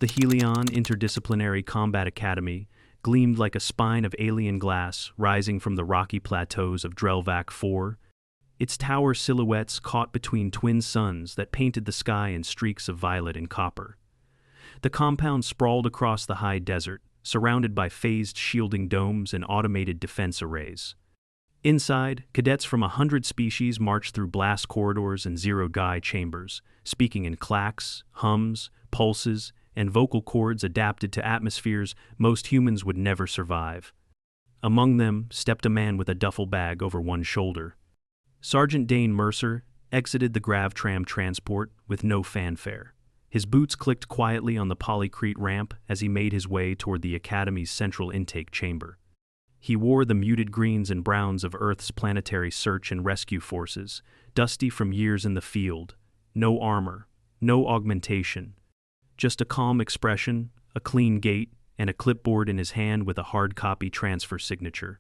The Helion Interdisciplinary Combat Academy gleamed like a spine of alien glass rising from the rocky plateaus of Drelvac 4, its tower silhouettes caught between twin suns that painted the sky in streaks of violet and copper. The compound sprawled across the high desert, surrounded by phased shielding domes and automated defense arrays. Inside, cadets from 100 species marched through blast corridors and zero-G chambers, speaking in clacks, hums, pulses, and vocal cords adapted to atmospheres most humans would never survive. Among them stepped a man with a duffel bag over one shoulder. Sergeant Dane Mercer exited the grav-tram transport with no fanfare. His boots clicked quietly on the polycrete ramp as he made his way toward the Academy's central intake chamber. He wore the muted greens and browns of Earth's planetary search and rescue forces, dusty from years in the field. No armor, no augmentation. Just a calm expression, a clean gait, and a clipboard in his hand with a hard copy transfer signature.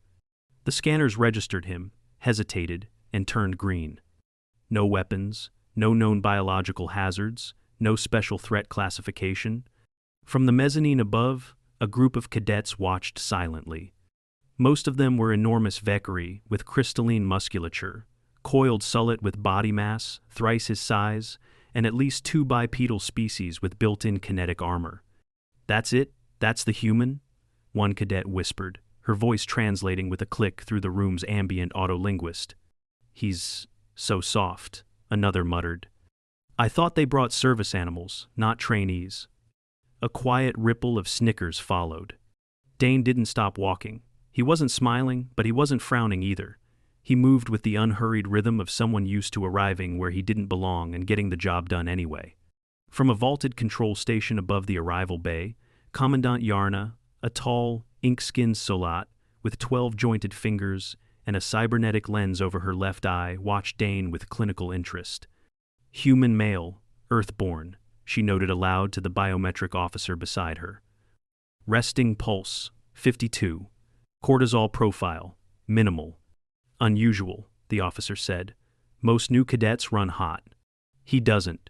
The scanners registered him, hesitated, and turned green. No weapons, no known biological hazards, no special threat classification. From the mezzanine above, a group of cadets watched silently. Most of them were enormous Vekari with crystalline musculature, coiled sullet with body mass, thrice his size, and at least 2 bipedal species with built-in kinetic armor. "That's it? That's the human?" one cadet whispered, her voice translating with a click through the room's ambient autolinguist. "He's so soft," another muttered. "I thought they brought service animals, not trainees." A quiet ripple of snickers followed. Dane didn't stop walking. He wasn't smiling, but he wasn't frowning either. He moved with the unhurried rhythm of someone used to arriving where he didn't belong and getting the job done anyway. From a vaulted control station above the arrival bay, Commandant Yarna, a tall, ink-skinned Solat with 12 jointed fingers and a cybernetic lens over her left eye, watched Dane with clinical interest. "Human male, Earthborn," she noted aloud to the biometric officer beside her. "Resting pulse, 52. Cortisol profile, minimal." "Unusual," the officer said. "Most new cadets run hot." He doesn't.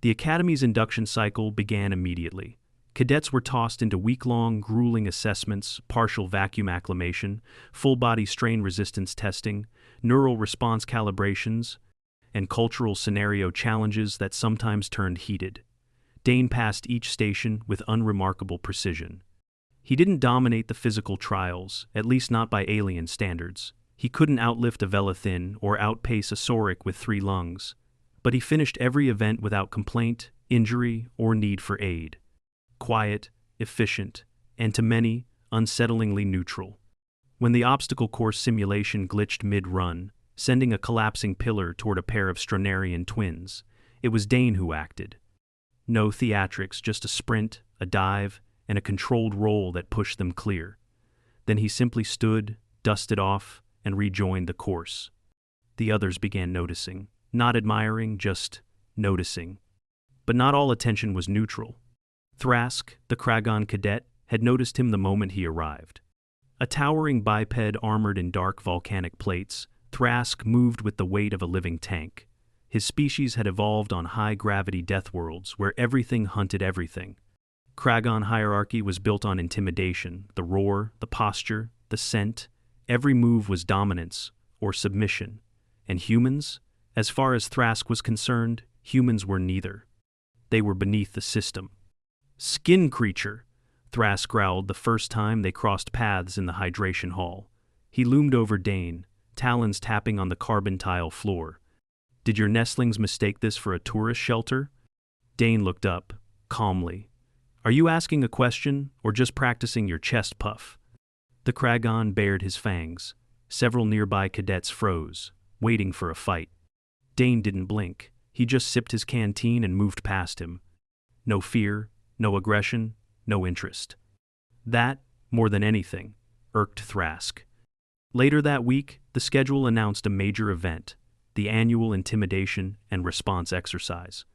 The Academy's induction cycle began immediately. Cadets were tossed into week-long, grueling assessments, partial vacuum acclimation, full-body strain resistance testing, neural response calibrations, and cultural scenario challenges that sometimes turned heated. Dane passed each station with unremarkable precision. He didn't dominate the physical trials, at least not by alien standards. He couldn't outlift a Velathin or outpace a Sauric with 3 lungs. But he finished every event without complaint, injury, or need for aid. Quiet, efficient, and to many, unsettlingly neutral. When the obstacle course simulation glitched mid-run, sending a collapsing pillar toward a pair of Stronarian twins, it was Dane who acted. No theatrics, just a sprint, a dive, and a controlled roll that pushed them clear. Then he simply stood, dusted off, and rejoined the course. The others began noticing, not admiring, just noticing. But not all attention was neutral. Thrask, the Kragahn cadet, had noticed him the moment he arrived. A towering biped armored in dark volcanic plates, Thrask moved with the weight of a living tank. His species had evolved on high-gravity death worlds where everything hunted everything. Kragahn hierarchy was built on intimidation, the roar, the posture, the scent. Every move was dominance or submission. And humans? As far as Thrask was concerned, humans were neither. They were beneath the system. "Skin creature," Thrask growled the first time they crossed paths in the hydration hall. He loomed over Dane, talons tapping on the carbon tile floor. "Did your nestlings mistake this for a tourist shelter?" Dane looked up, calmly. "Are you asking a question, or just practicing your chest puff?" The Kragahn bared his fangs. Several nearby cadets froze, waiting for a fight. Dane didn't blink. He just sipped his canteen and moved past him. No fear, no aggression, no interest. That, more than anything, irked Thrask. Later that week, the schedule announced a major event, the annual Intimidation and Response exercise.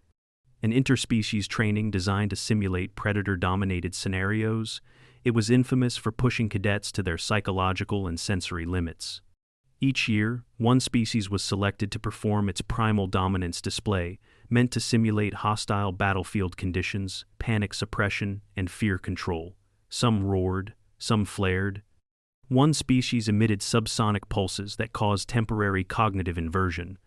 An interspecies training designed to simulate predator-dominated scenarios, it was infamous for pushing cadets to their psychological and sensory limits. Each year, one species was selected to perform its primal dominance display, meant to simulate hostile battlefield conditions, panic suppression, and fear control. Some roared, some flared. One species emitted subsonic pulses that caused temporary cognitive inversion.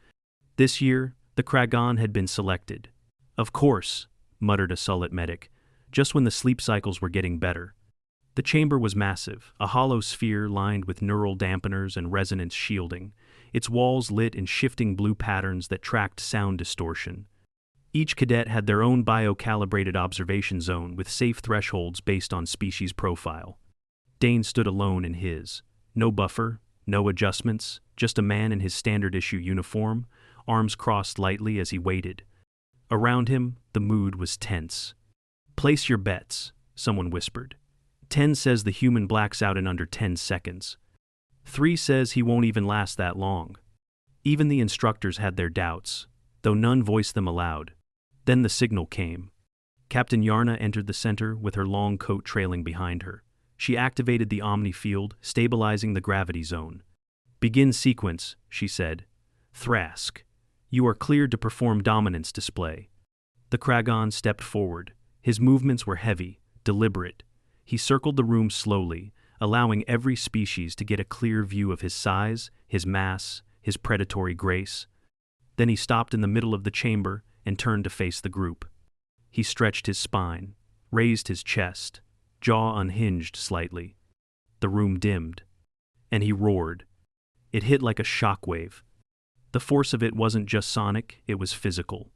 This year, the Kragahn had been selected. Of course, muttered a Sullet medic, just when the sleep cycles were getting better. The chamber was massive, a hollow sphere lined with neural dampeners and resonance shielding, its walls lit in shifting blue patterns that tracked sound distortion. Each cadet had their own bio-calibrated observation zone with safe thresholds based on species profile. Dane stood alone in his. No buffer, no adjustments, just a man in his standard-issue uniform, arms crossed lightly as he waited. Around him, the mood was tense. "Place your bets," someone whispered. 10 says the human blacks out in under 10 seconds. 3 says he won't even last that long. Even the instructors had their doubts, though none voiced them aloud. Then the signal came. Captain Yarna entered the center with her long coat trailing behind her. She activated the Omni field, stabilizing the gravity zone. "Begin sequence," she said. "Thrask, you are cleared to perform dominance display." The Kragahn stepped forward. His movements were heavy, deliberate. He circled the room slowly, allowing every species to get a clear view of his size, his mass, his predatory grace. Then he stopped in the middle of the chamber and turned to face the group. He stretched his spine, raised his chest, jaw unhinged slightly. The room dimmed, and he roared. It hit like a shockwave. The force of it wasn't just sonic, it was physical.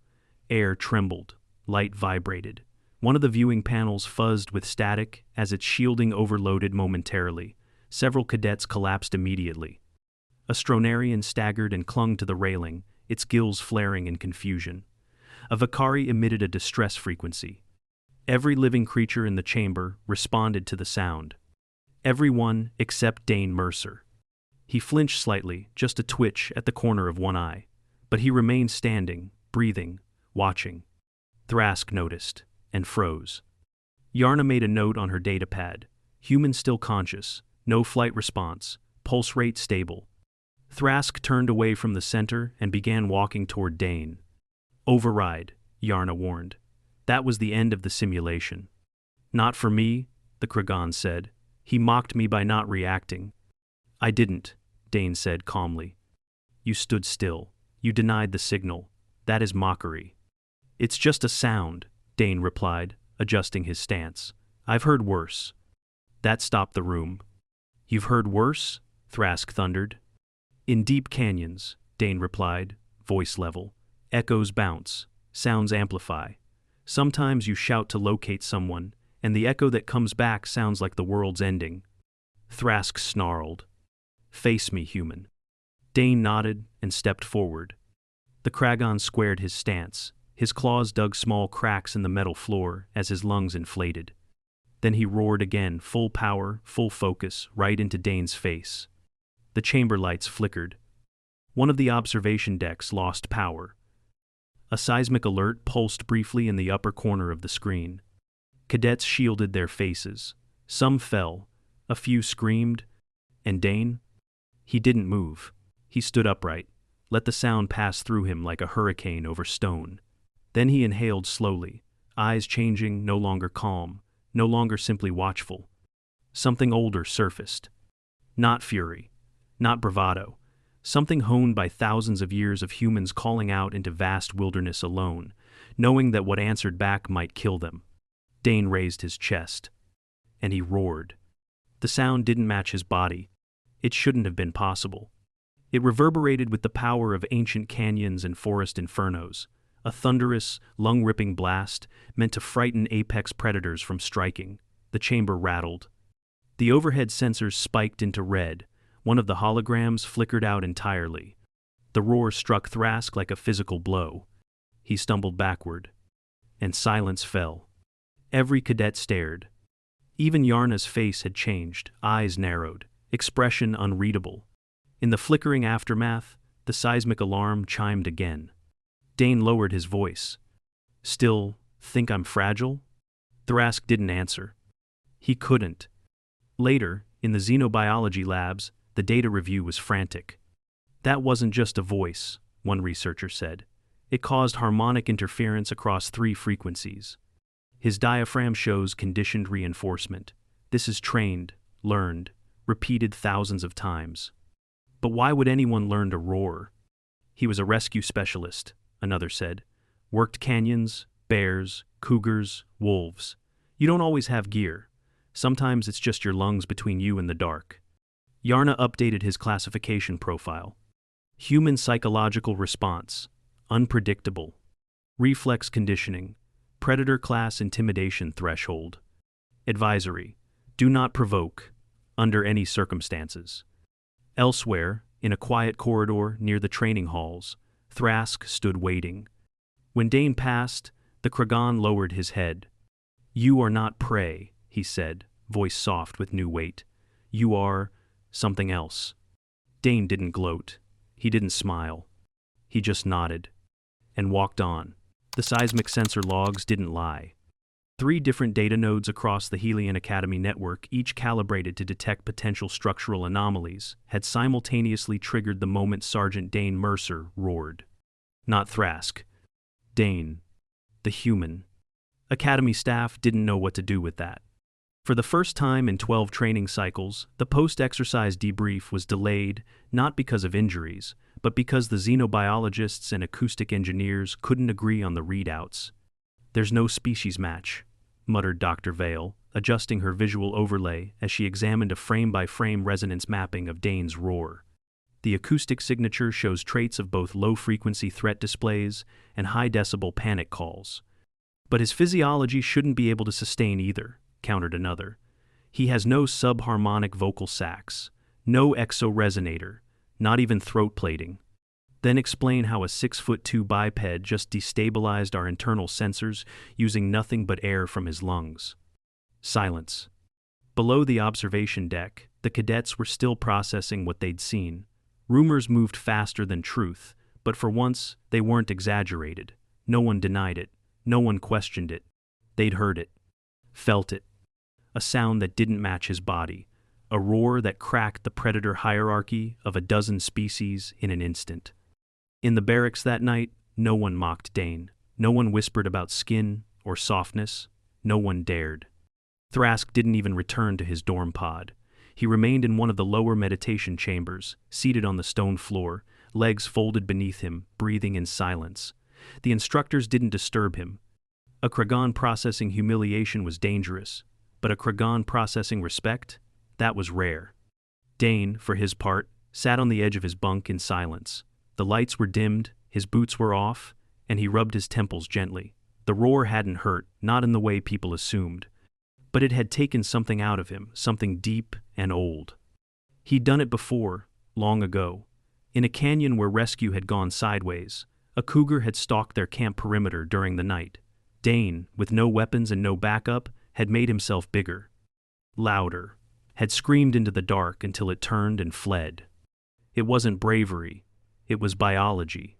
Air trembled, light vibrated. One of the viewing panels fuzzed with static as its shielding overloaded momentarily. Several cadets collapsed immediately. A Stronarian staggered and clung to the railing, its gills flaring in confusion. A Vakari emitted a distress frequency. Every living creature in the chamber responded to the sound. Everyone except Dane Mercer. He flinched slightly, just a twitch at the corner of one eye. But he remained standing, breathing, watching. Thrask noticed, and froze. Yarna made a note on her datapad. Human still conscious, no flight response, pulse rate stable. Thrask turned away from the center and began walking toward Dane. "Override," Yarna warned. That was the end of the simulation. "Not for me," the Kragahn said. "He mocked me by not reacting." "I didn't," Dane said calmly. "You stood still. You denied the signal. That is mockery." "It's just a sound," Dane replied, adjusting his stance. "I've heard worse." That stopped the room. "You've heard worse?" Thrask thundered. "In deep canyons," Dane replied, voice level. "Echoes bounce. Sounds amplify. Sometimes you shout to locate someone, and the echo that comes back sounds like the world's ending." Thrask snarled. "Face me, human." Dane nodded and stepped forward. The Kragahn squared his stance. His claws dug small cracks in the metal floor as his lungs inflated. Then he roared again, full power, full focus, right into Dane's face. The chamber lights flickered. One of the observation decks lost power. A seismic alert pulsed briefly in the upper corner of the screen. Cadets shielded their faces. Some fell. A few screamed. And Dane? He didn't move. He stood upright, let the sound pass through him like a hurricane over stone. Then he inhaled slowly, eyes changing, no longer calm, no longer simply watchful. Something older surfaced. Not fury, not bravado. Something honed by thousands of years of humans calling out into vast wilderness alone, knowing that what answered back might kill them. Dane raised his chest. And he roared. The sound didn't match his body. It shouldn't have been possible. It reverberated with the power of ancient canyons and forest infernos, a thunderous, lung-ripping blast meant to frighten apex predators from striking. The chamber rattled. The overhead sensors spiked into red. One of the holograms flickered out entirely. The roar struck Thrask like a physical blow. He stumbled backward. And silence fell. Every cadet stared. Even Yarna's face had changed, eyes narrowed, expression unreadable. In the flickering aftermath, the seismic alarm chimed again. Dane lowered his voice. "Still, think I'm fragile?" Thrask didn't answer. He couldn't. Later, in the xenobiology labs, the data review was frantic. "That wasn't just a voice," one researcher said. It caused harmonic interference across 3 frequencies. His diaphragm shows conditioned reinforcement. This is trained, learned, repeated thousands of times. But why would anyone learn to roar? He was a rescue specialist, another said. Worked canyons, bears, cougars, wolves. You don't always have gear. Sometimes it's just your lungs between you and the dark. Yarna updated his classification profile. Human psychological response. Unpredictable. Reflex conditioning. Predator class intimidation threshold. Advisory. Do not provoke, under any circumstances. Elsewhere, in a quiet corridor near the training halls, Thrask stood waiting. When Dane passed, the Kragahn lowered his head. You are not prey, he said, voice soft with new weight. You are something else. Dane didn't gloat. He didn't smile. He just nodded and walked on. The seismic sensor logs didn't lie. 3 different data nodes across the Helion Academy network, each calibrated to detect potential structural anomalies, had simultaneously triggered the moment Sergeant Dane Mercer roared. Not Thrask. Dane. The human. Academy staff didn't know what to do with that. For the first time in 12 training cycles, the post-exercise debrief was delayed, not because of injuries, but because the xenobiologists and acoustic engineers couldn't agree on the readouts. There's no species match, muttered Dr. Vale, adjusting her visual overlay as she examined a frame-by-frame resonance mapping of Dane's roar. The acoustic signature shows traits of both low-frequency threat displays and high-decibel panic calls. But his physiology shouldn't be able to sustain either, countered another. He has no subharmonic vocal sacs, no exoresonator, not even throat plating. Then explain how a 6'2" biped just destabilized our internal sensors using nothing but air from his lungs. Silence. Below the observation deck, the cadets were still processing what they'd seen. Rumors moved faster than truth, but for once, they weren't exaggerated. No one denied it. No one questioned it. They'd heard it. Felt it. A sound that didn't match his body. A roar that cracked the predator hierarchy of a dozen species in an instant. In the barracks that night, no one mocked Dane. No one whispered about skin or softness. No one dared. Thrask didn't even return to his dorm pod. He remained in one of the lower meditation chambers, seated on the stone floor, legs folded beneath him, breathing in silence. The instructors didn't disturb him. A Kragahn processing humiliation was dangerous, but a Kragahn processing respect? That was rare. Dane, for his part, sat on the edge of his bunk in silence. The lights were dimmed, his boots were off, and he rubbed his temples gently. The roar hadn't hurt, not in the way people assumed. But it had taken something out of him, something deep and old. He'd done it before, long ago. In a canyon where rescue had gone sideways, a cougar had stalked their camp perimeter during the night. Dane, with no weapons and no backup, had made himself bigger, louder, had screamed into the dark until it turned and fled. It wasn't bravery, it was biology.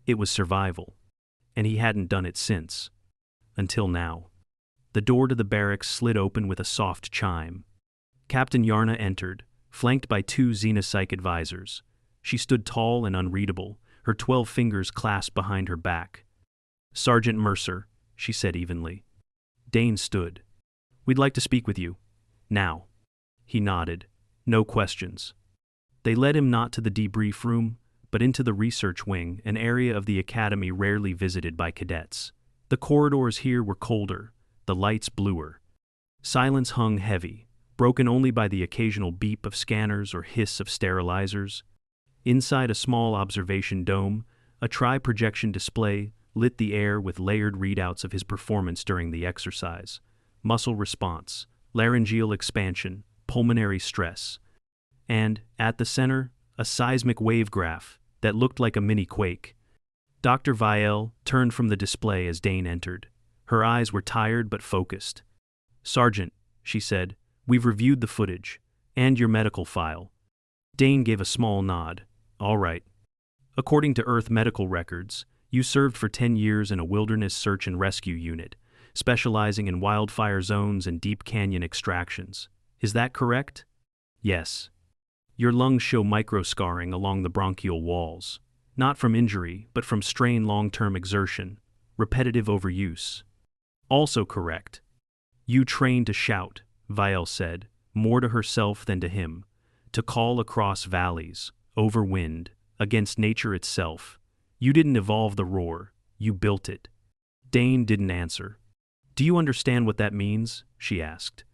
It was survival. And he hadn't done it since. Until now. The door to the barracks slid open with a soft chime. Captain Yarna entered, flanked by 2 xenopsych advisors. She stood tall and unreadable, her 12 fingers clasped behind her back. Sergeant Mercer, she said evenly. Dane stood. We'd like to speak with you. Now. He nodded. No questions. They led him not to the debrief room, but into the research wing, an area of the academy rarely visited by cadets. The corridors here were colder, the lights bluer. Silence hung heavy, broken only by the occasional beep of scanners or hiss of sterilizers. Inside a small observation dome, a tri-projection display lit the air with layered readouts of his performance during the exercise. Muscle response, laryngeal expansion, pulmonary stress. And, at the center, a seismic wave graph that looked like a mini-quake. Dr. Vielle turned from the display as Dane entered. Her eyes were tired but focused. Sergeant, she said, we've reviewed the footage, and your medical file. Dane gave a small nod. All right. According to Earth medical records, you served for 10 years in a wilderness search and rescue unit, specializing in wildfire zones and deep canyon extractions. Is that correct? Yes. Your lungs show microscarring along the bronchial walls. Not from injury, but from strain long-term exertion, repetitive overuse. Also correct. You train to shout, Vielle said, more to herself than to him, to call across valleys, over wind, against nature itself. You didn't evolve the roar, you built it. Dane didn't answer. Do you understand what that means? She asked.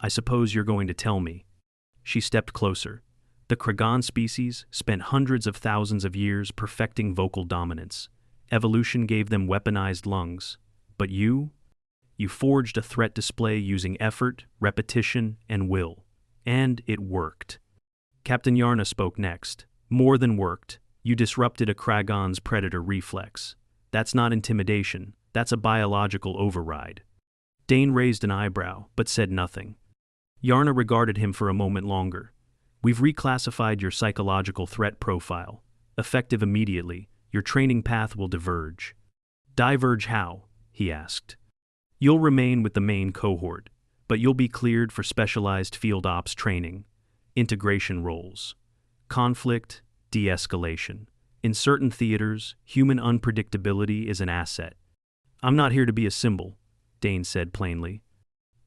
I suppose you're going to tell me. She stepped closer. The Kragahn species spent hundreds of thousands of years perfecting vocal dominance. Evolution gave them weaponized lungs. But you forged a threat display using effort, repetition, and will. And it worked. Captain Yarna spoke next. More than worked. You disrupted a Kragahn's predator reflex. That's not intimidation. That's a biological override. Dane raised an eyebrow, but said nothing. Yarna regarded him for a moment longer. We've reclassified your psychological threat profile. Effective immediately, your training path will diverge. Diverge how? He asked. You'll remain with the main cohort, but you'll be cleared for specialized field ops training, integration roles, conflict, de-escalation. In certain theaters, human unpredictability is an asset. I'm not here to be a symbol, Dane said plainly.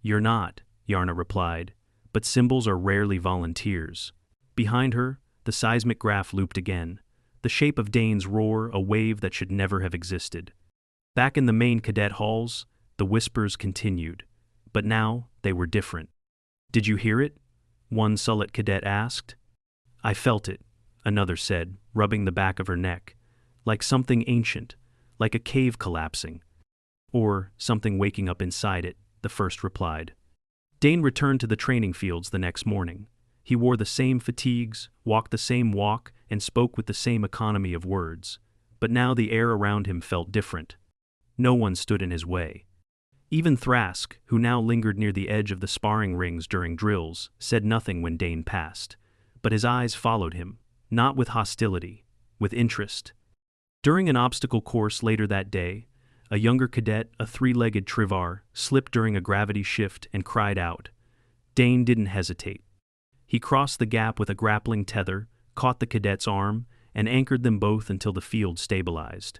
You're not, Yarna replied, but symbols are rarely volunteers. Behind her, the seismic graph looped again, the shape of Dane's roar a wave that should never have existed. Back in the main cadet halls, the whispers continued, but now they were different. Did you hear it? One Sullet cadet asked. I felt it, another said, rubbing the back of her neck, like something ancient, like a cave collapsing. Or something waking up inside it, the first replied. Dane returned to the training fields the next morning. He wore the same fatigues, walked the same walk, and spoke with the same economy of words. But now the air around him felt different. No one stood in his way. Even Thrask, who now lingered near the edge of the sparring rings during drills, said nothing when Dane passed. But his eyes followed him, not with hostility, with interest. During an obstacle course later that day, a younger cadet, a three-legged Trivar, slipped during a gravity shift and cried out. Dane didn't hesitate. He crossed the gap with a grappling tether, caught the cadet's arm, and anchored them both until the field stabilized.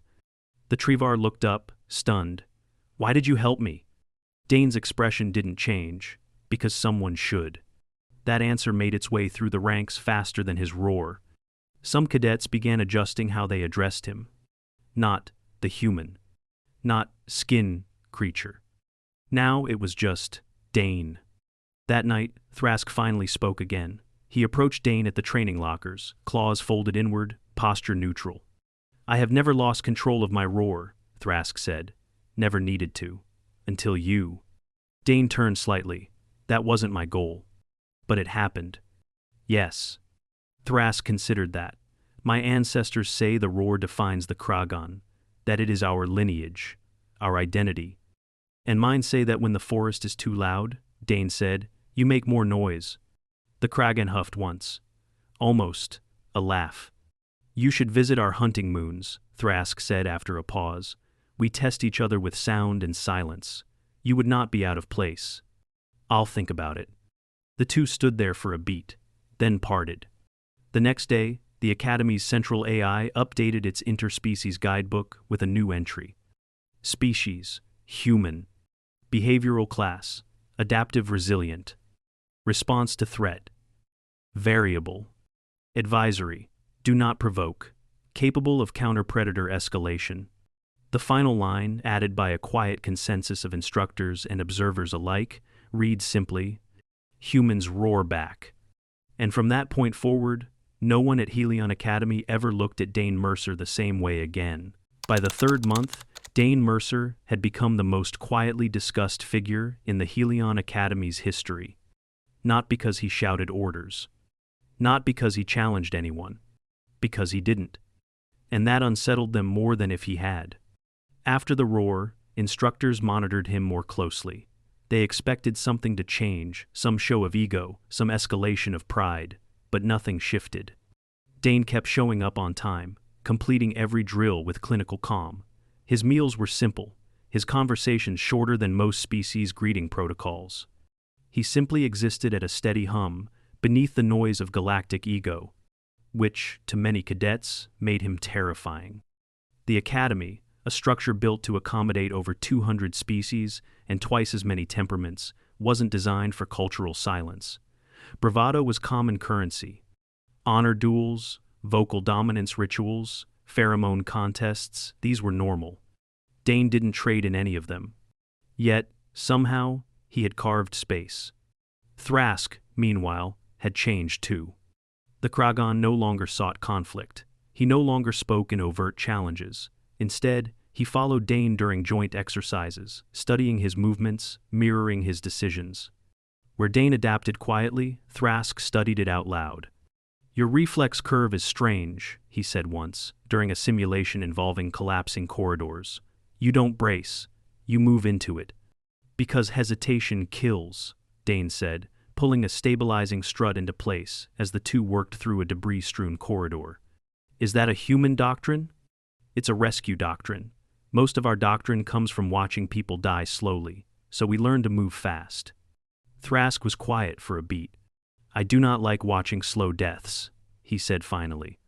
The Trivar looked up, stunned. Why did you help me? Dane's expression didn't change, because someone should. That answer made its way through the ranks faster than his roar. Some cadets began adjusting how they addressed him. Not the human. Not skin creature. Now it was just Dane. That night, Thrask finally spoke again. He approached Dane at the training lockers, claws folded inward, posture neutral. I have never lost control of my roar, Thrask said. Never needed to. Until you. Dane turned slightly. That wasn't my goal. But it happened. Yes. Thrask considered that. My ancestors say the roar defines the Kragahn, that it is our lineage, our identity. And mine say that when the forest is too loud, Dane said, you make more noise. The Kragahn huffed once. Almost a laugh. You should visit our hunting moons, Thrask said after a pause. We test each other with sound and silence. You would not be out of place. I'll think about it. The two stood there for a beat, then parted. The next day, the Academy's central AI updated its interspecies guidebook with a new entry. Species, human. Behavioral class, adaptive resilient. Response to threat. Variable. Advisory, do not provoke. Capable of counter-predator escalation. The final line, added by a quiet consensus of instructors and observers alike, reads simply, humans roar back. And from that point forward, no one at Helion Academy ever looked at Dane Mercer the same way again. By the third month, Dane Mercer had become the most quietly discussed figure in the Helion Academy's history. Not because he shouted orders. Not because he challenged anyone. Because he didn't. And that unsettled them more than if he had. After the roar, instructors monitored him more closely. They expected something to change, some show of ego, some escalation of pride, but nothing shifted. Dane kept showing up on time, completing every drill with clinical calm. His meals were simple, his conversations shorter than most species' greeting protocols. He simply existed at a steady hum, beneath the noise of galactic ego. which, to many cadets, made him terrifying. The Academy, a structure built to accommodate over 200 species and twice as many temperaments, wasn't designed for cultural silence. Bravado was common currency. Honor duels, vocal dominance rituals, pheromone contests, these were normal. Dane didn't trade in any of them. Yet, somehow, he had carved space. Thrask, meanwhile, had changed too. The Kragahn no longer sought conflict. He no longer spoke in overt challenges. Instead, he followed Dane during joint exercises, studying his movements, mirroring his decisions. Where Dane adapted quietly, Thrask studied it out loud. "Your reflex curve is strange," he said once, during a simulation involving collapsing corridors. "You don't brace, you move into it." "Because hesitation kills," Dane said, pulling a stabilizing strut into place as the two worked through a debris-strewn corridor. "Is that a human doctrine?" "It's a rescue doctrine. Most of our doctrine comes from watching people die slowly, so we learn to move fast." Thrask was quiet for a beat. "I do not like watching slow deaths," he said finally.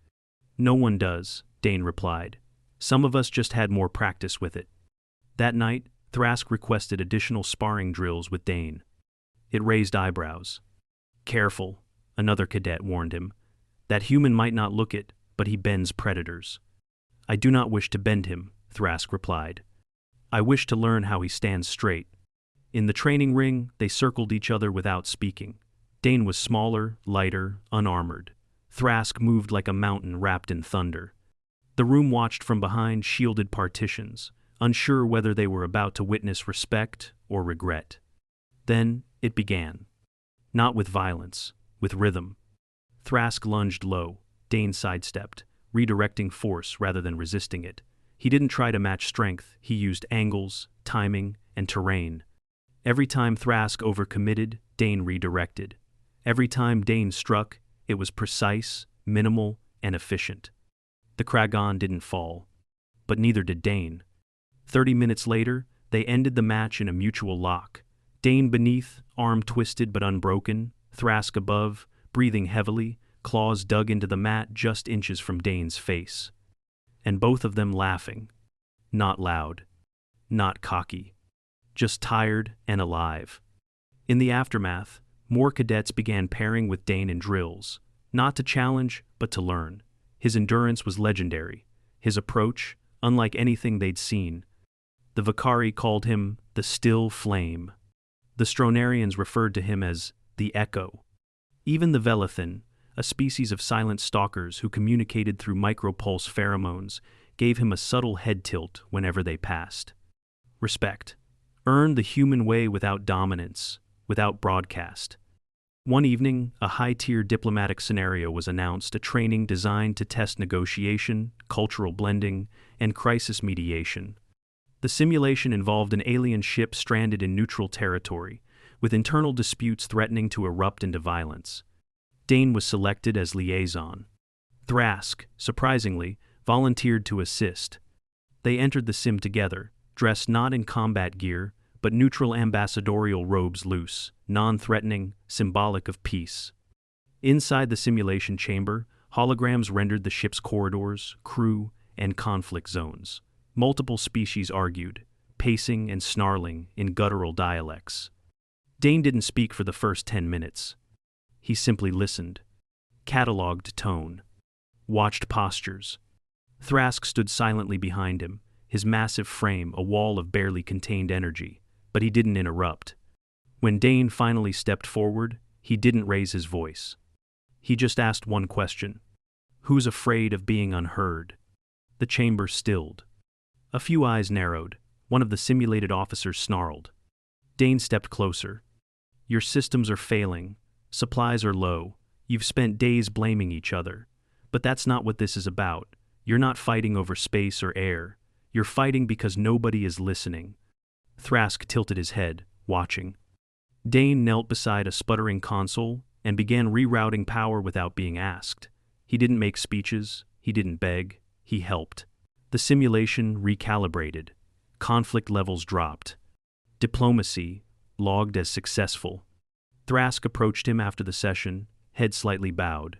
"No one does," Dane replied. "Some of us just had more practice with it." That night, Thrask requested additional sparring drills with Dane. It raised eyebrows. "Careful," another cadet warned him. "That human might not look it, but he bends predators." "I do not wish to bend him," Thrask replied. "I wish to learn how he stands straight." In the training ring, they circled each other without speaking. Dane was smaller, lighter, unarmored. Thrask moved like a mountain wrapped in thunder. The room watched from behind shielded partitions, unsure whether they were about to witness respect or regret. Then it began. Not with violence, with rhythm. Thrask lunged low. Dane sidestepped, redirecting force rather than resisting it. He didn't try to match strength, he used angles, timing, and terrain. Every time Thrask overcommitted, Dane redirected. Every time Dane struck, it was precise, minimal, and efficient. The Kragahn didn't fall. But neither did Dane. 30 minutes later, they ended the match in a mutual lock. Dane beneath, arm twisted but unbroken, Thrask above, breathing heavily, claws dug into the mat just inches from Dane's face. And both of them laughing. Not loud. Not cocky. Just tired and alive. In the aftermath, more cadets began pairing with Dane in drills, not to challenge, but to learn. His endurance was legendary. His approach, unlike anything they'd seen. The Vakari called him the Still Flame. The Stronarians referred to him as the Echo. Even the Velethin, a species of silent stalkers who communicated through micropulse pheromones, gave him a subtle head tilt whenever they passed. Respect. Earned the human way without dominance, without broadcast. One evening, a high-tier diplomatic scenario was announced, a training designed to test negotiation, cultural blending, and crisis mediation. The simulation involved an alien ship stranded in neutral territory, with internal disputes threatening to erupt into violence. Dane was selected as liaison. Thrask, surprisingly, volunteered to assist. They entered the sim together, dressed not in combat gear, but neutral ambassadorial robes loose, non-threatening, symbolic of peace. Inside the simulation chamber, holograms rendered the ship's corridors, crew, and conflict zones. Multiple species argued, pacing and snarling in guttural dialects. Dane didn't speak for the first 10 minutes. He simply listened, catalogued tone, watched postures. Thrask stood silently behind him, his massive frame a wall of barely contained energy, but he didn't interrupt. When Dane finally stepped forward, he didn't raise his voice. He just asked one question. Who's afraid of being unheard? The chamber stilled. A few eyes narrowed. One of the simulated officers snarled. Dane stepped closer. Your systems are failing. Supplies are low. You've spent days blaming each other. But that's not what this is about. You're not fighting over space or air. You're fighting because nobody is listening. Thrask tilted his head, watching. Dane knelt beside a sputtering console and began rerouting power without being asked. He didn't make speeches. He didn't beg. He helped. The simulation recalibrated. Conflict levels dropped. Diplomacy logged as successful. Thrask approached him after the session, head slightly bowed.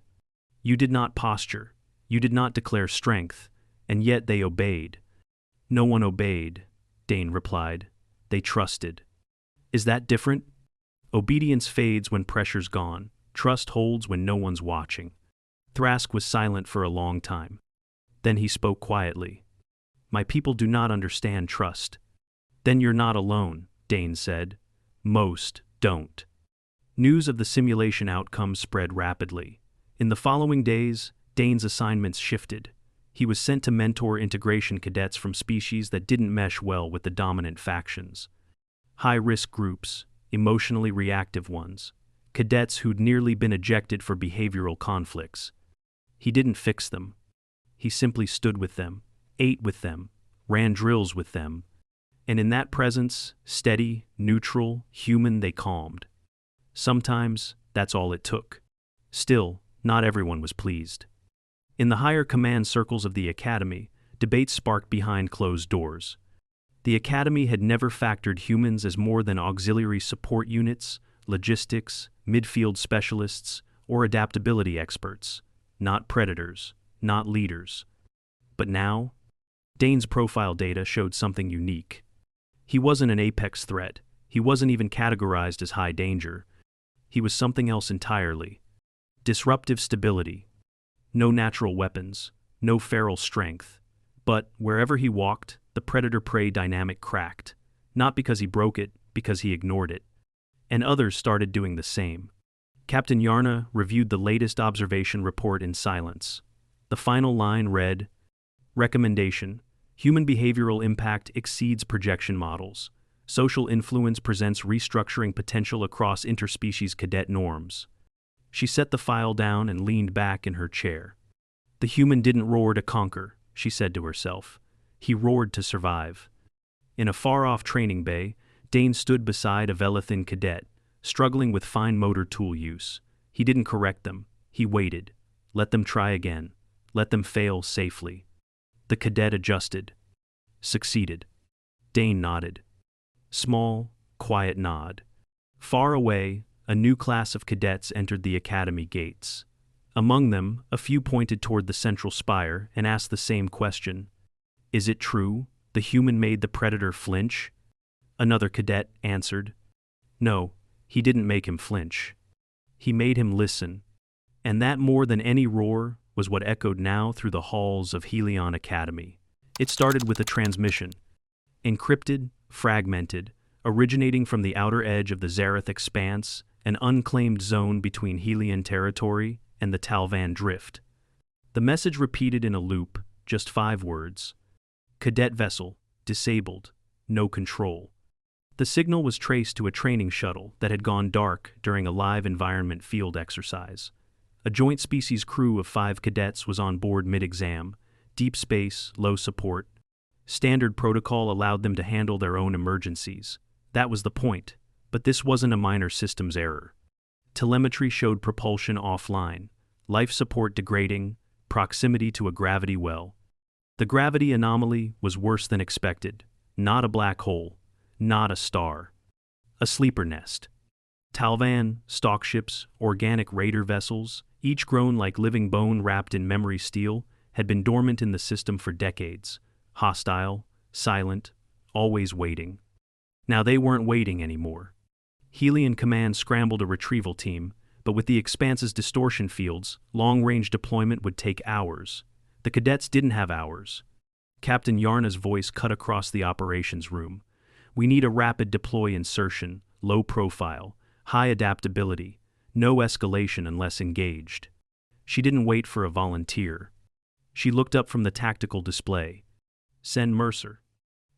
You did not posture. You did not declare strength, and yet they obeyed. No one obeyed, Dane replied. They trusted. Is that different? Obedience fades when pressure's gone. Trust holds when no one's watching. Thrask was silent for a long time. Then he spoke quietly. My people do not understand trust. Then you're not alone, Dane said. Most don't. News of the simulation outcome spread rapidly. In the following days, Dane's assignments shifted. He was sent to mentor integration cadets from species that didn't mesh well with the dominant factions. High-risk groups, emotionally reactive ones, cadets who'd nearly been ejected for behavioral conflicts. He didn't fix them. He simply stood with them, ate with them, ran drills with them, and in that presence, steady, neutral, human, they calmed. Sometimes, that's all it took. Still, not everyone was pleased. In the higher command circles of the Academy, debates sparked behind closed doors. The Academy had never factored humans as more than auxiliary support units, logistics, midfield specialists, or adaptability experts, not predators, not leaders. But now, Dane's profile data showed something unique. He wasn't an apex threat. He wasn't even categorized as high danger. He was something else entirely. Disruptive stability. No natural weapons, no feral strength. But wherever he walked, the predator-prey dynamic cracked. Not because he broke it, because he ignored it. And others started doing the same. Captain Yarna reviewed the latest observation report in silence. The final line read, Recommendation: Human behavioral impact exceeds projection models. Social influence presents restructuring potential across interspecies cadet norms. She set the file down and leaned back in her chair. The human didn't roar to conquer, she said to herself. He roared to survive. In a far-off training bay, Dane stood beside a Velethin cadet, struggling with fine motor tool use. He didn't correct them. He waited. Let them try again. Let them fail safely. The cadet adjusted. Succeeded. Dane nodded. Small, quiet nod. Far away, a new class of cadets entered the academy gates. Among them, a few pointed toward the central spire and asked the same question. Is it true? The human made the predator flinch? Another cadet answered. No, he didn't make him flinch. He made him listen. And that more than any roar was what echoed now through the halls of Helion Academy. It started with a transmission. Encrypted, fragmented, originating from the outer edge of the Zareth Expanse, an unclaimed zone between Helion territory and the Talvan Drift. The message repeated in a loop, just 5 words. Cadet vessel, disabled, no control. The signal was traced to a training shuttle that had gone dark during a live environment field exercise. A joint species crew of 5 cadets was on board mid-exam, deep space, low support. Standard protocol allowed them to handle their own emergencies. That was the point, but this wasn't a minor systems error. Telemetry showed propulsion offline, life support degrading, proximity to a gravity well. The gravity anomaly was worse than expected. Not a black hole, not a star. A sleeper nest. Talvan, stock ships, organic raider vessels, each grown like living bone wrapped in memory steel, had been dormant in the system for decades. Hostile, silent, always waiting. Now they weren't waiting anymore. Helion Command scrambled a retrieval team, but with the Expanse's distortion fields, long-range deployment would take hours. The cadets didn't have hours. Captain Yarna's voice cut across the operations room. We need a rapid deploy insertion, low profile, high adaptability, no escalation unless engaged. She didn't wait for a volunteer. She looked up from the tactical display. Send Mercer.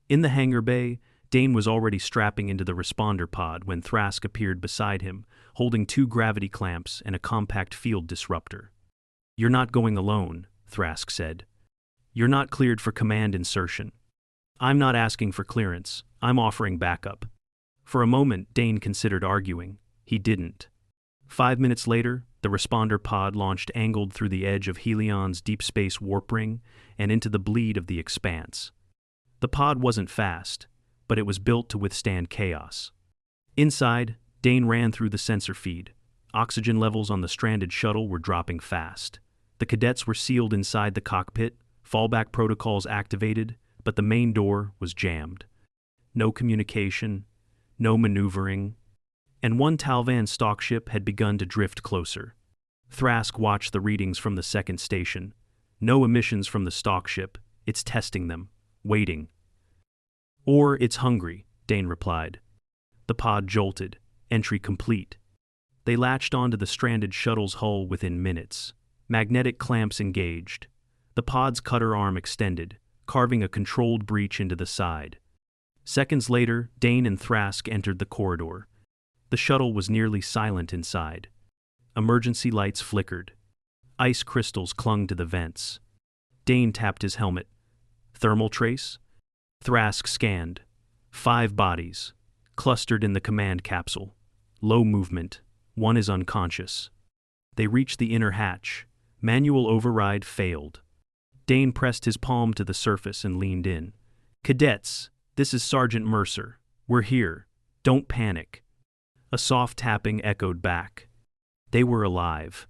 In the hangar bay, Dane was already strapping into the responder pod when Thrask appeared beside him, holding 2 gravity clamps and a compact field disruptor. You're not going alone, Thrask said. You're not cleared for command insertion. I'm not asking for clearance. I'm offering backup. For a moment, Dane considered arguing. He didn't. 5 minutes later, the responder pod launched angled through the edge of Helion's deep space warp ring and into the bleed of the Expanse. The pod wasn't fast, but it was built to withstand chaos. Inside, Dane ran through the sensor feed. Oxygen levels on the stranded shuttle were dropping fast. The cadets were sealed inside the cockpit, fallback protocols activated, but the main door was jammed. No communication, no maneuvering, and one Talvan stockship had begun to drift closer. Thrask watched the readings from the second station. No emissions from the stockship. It's testing them, waiting. Or it's hungry, Dane replied. The pod jolted, entry complete. They latched onto the stranded shuttle's hull within minutes. Magnetic clamps engaged. The pod's cutter arm extended, carving a controlled breach into the side. Seconds later, Dane and Thrask entered the corridor. The shuttle was nearly silent inside. Emergency lights flickered. Ice crystals clung to the vents. Dane tapped his helmet. Thermal trace? Thrask scanned. 5 bodies, clustered in the command capsule. Low movement. One is unconscious. They reached the inner hatch. Manual override failed. Dane pressed his palm to the surface and leaned in. Cadets, this is Sergeant Mercer. We're here. Don't panic. A soft tapping echoed back. They were alive.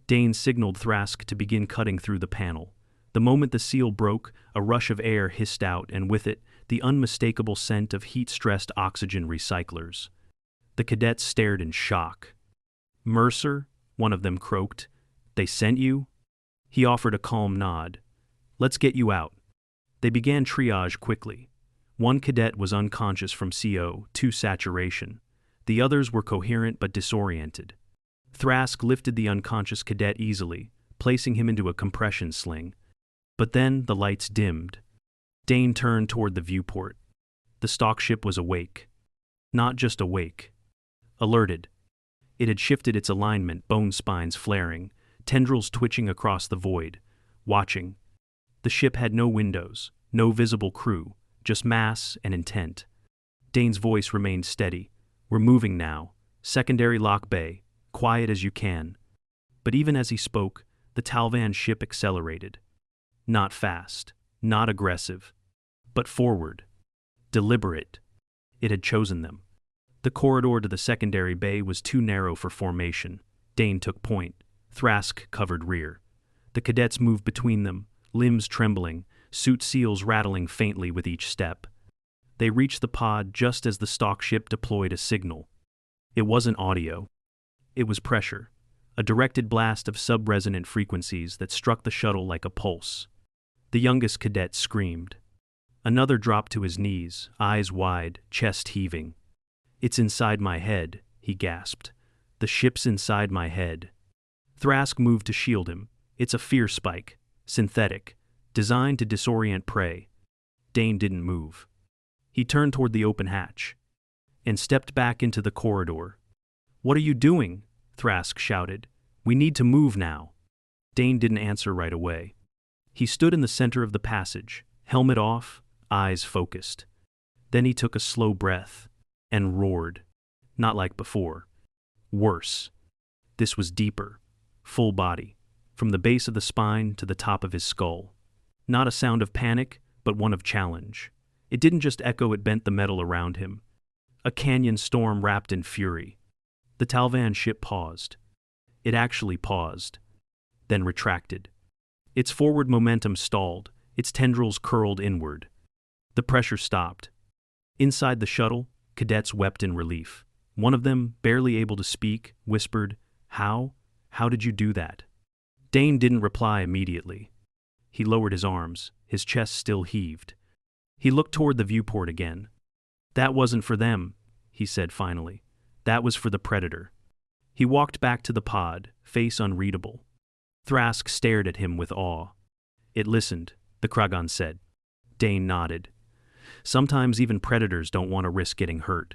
Dane signaled Thrask to begin cutting through the panel. The moment the seal broke, a rush of air hissed out, and with it, the unmistakable scent of heat-stressed oxygen recyclers. The cadets stared in shock. Mercer, one of them croaked. They sent you? He offered a calm nod. Let's get you out. They began triage quickly. One cadet was unconscious from CO2 saturation. The others were coherent but disoriented. Thrask lifted the unconscious cadet easily, placing him into a compression sling. But then the lights dimmed. Dane turned toward the viewport. The stockship was awake. Not just awake. Alerted. It had shifted its alignment, bone spines flaring, tendrils twitching across the void, watching. The ship had no windows, no visible crew, just mass and intent. Dane's voice remained steady. We're moving now. Secondary lock bay. Quiet as you can. But even as he spoke, the Talvan ship accelerated. Not fast, not aggressive, but forward. Deliberate. It had chosen them. The corridor to the secondary bay was too narrow for formation. Dane took point. Thrask covered rear. The cadets moved between them, limbs trembling, suit seals rattling faintly with each step. They reached the pod just as the stockship deployed a signal. It wasn't audio. It was pressure, a directed blast of sub-resonant frequencies that struck the shuttle like a pulse. The youngest cadet screamed. Another dropped to his knees, eyes wide, chest heaving. It's inside my head, he gasped. The ship's inside my head. Thrask moved to shield him. It's a fear spike, synthetic, designed to disorient prey. Dane didn't move. He turned toward the open hatch and stepped back into the corridor. What are you doing? Thrask shouted. We need to move now. Dane didn't answer right away. He stood in the center of the passage, helmet off, eyes focused. Then he took a slow breath and roared. Not like before. Worse. This was deeper, full body, from the base of the spine to the top of his skull. Not a sound of panic, but one of challenge. It didn't just echo, it bent the metal around him. A canyon storm wrapped in fury. The Talvan ship paused. It actually paused, then retracted. Its forward momentum stalled, its tendrils curled inward. The pressure stopped. Inside the shuttle, cadets wept in relief. One of them, barely able to speak, whispered, "How? How did you do that?" Dane didn't reply immediately. He lowered his arms, his chest still heaved. He looked toward the viewport again. That wasn't for them, he said finally. That was for the Predator. He walked back to the pod, face unreadable. Thrask stared at him with awe. It listened, the Kragahn said. Dane nodded. Sometimes even predators don't want to risk getting hurt.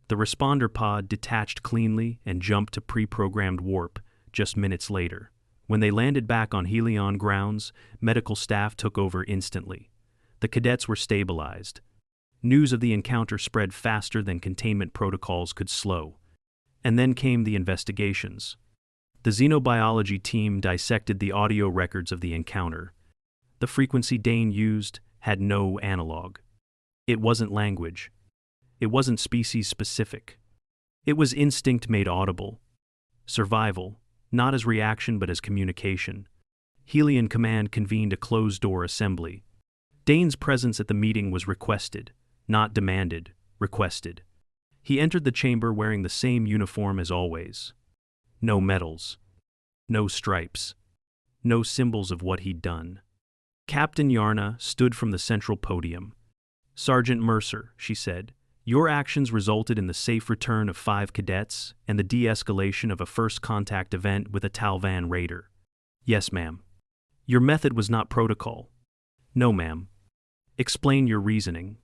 The responder pod detached cleanly and jumped to pre-programmed warp just minutes later. When they landed back on Helion grounds, medical staff took over instantly. The cadets were stabilized. News of the encounter spread faster than containment protocols could slow. And then came the investigations. The xenobiology team dissected the audio records of the encounter. The frequency Dane used had no analog. It wasn't language. It wasn't species-specific. It was instinct made audible. Survival, not as reaction but as communication. Helion Command convened a closed-door assembly. Dane's presence at the meeting was requested, not demanded, requested. He entered the chamber wearing the same uniform as always. No medals. No stripes. No symbols of what he'd done. Captain Yarna stood from the central podium. "Sergeant Mercer," she said, "your actions resulted in the safe return of 5 cadets and the de-escalation of a first contact event with a Talvan raider." "Yes, ma'am." "Your method was not protocol." "No, ma'am." "Explain your reasoning."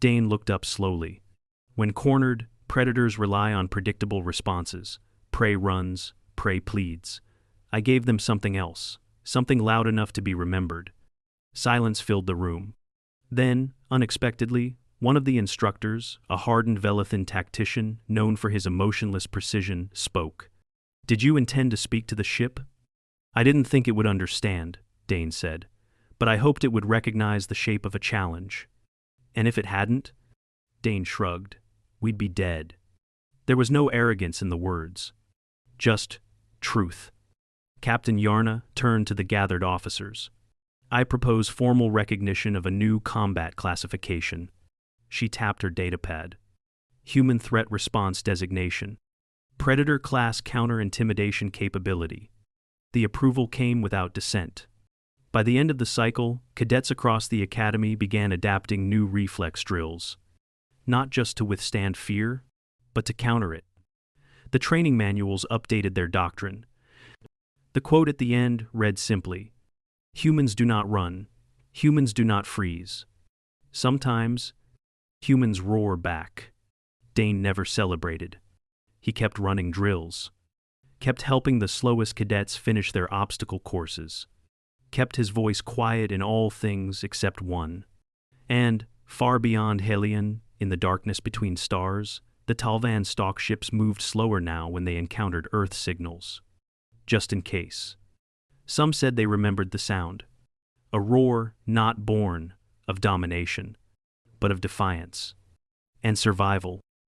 Dane looked up slowly. "When cornered, predators rely on predictable responses. Prey runs, prey pleads. I gave them something else, something loud enough to be remembered." Silence filled the room. Then, unexpectedly, one of the instructors, a hardened Velethan tactician known for his emotionless precision, spoke. "Did you intend to speak to the ship?" "I didn't think it would understand," Dane said, "but I hoped it would recognize the shape of a challenge." "And if it hadn't?" Dane shrugged. "We'd be dead." There was no arrogance in the words. Just truth. Captain Yarna turned to the gathered officers. "I propose formal recognition of a new combat classification." She tapped her datapad. "Human Threat Response Designation. Predator Class Counter-Intimidation Capability." The approval came without dissent. By the end of the cycle, cadets across the academy began adapting new reflex drills. Not just to withstand fear, but to counter it. The training manuals updated their doctrine. The quote at the end read simply, "Humans do not run. Humans do not freeze. Sometimes, humans roar back." Dane never celebrated. He kept running drills. Kept helping the slowest cadets finish their obstacle courses. Kept his voice quiet in all things except one. And, far beyond Helion, in the darkness between stars, the Talvan stock ships moved slower now when they encountered Earth signals. Just in case. Some said they remembered the sound. A roar not born of domination, but of defiance and survival.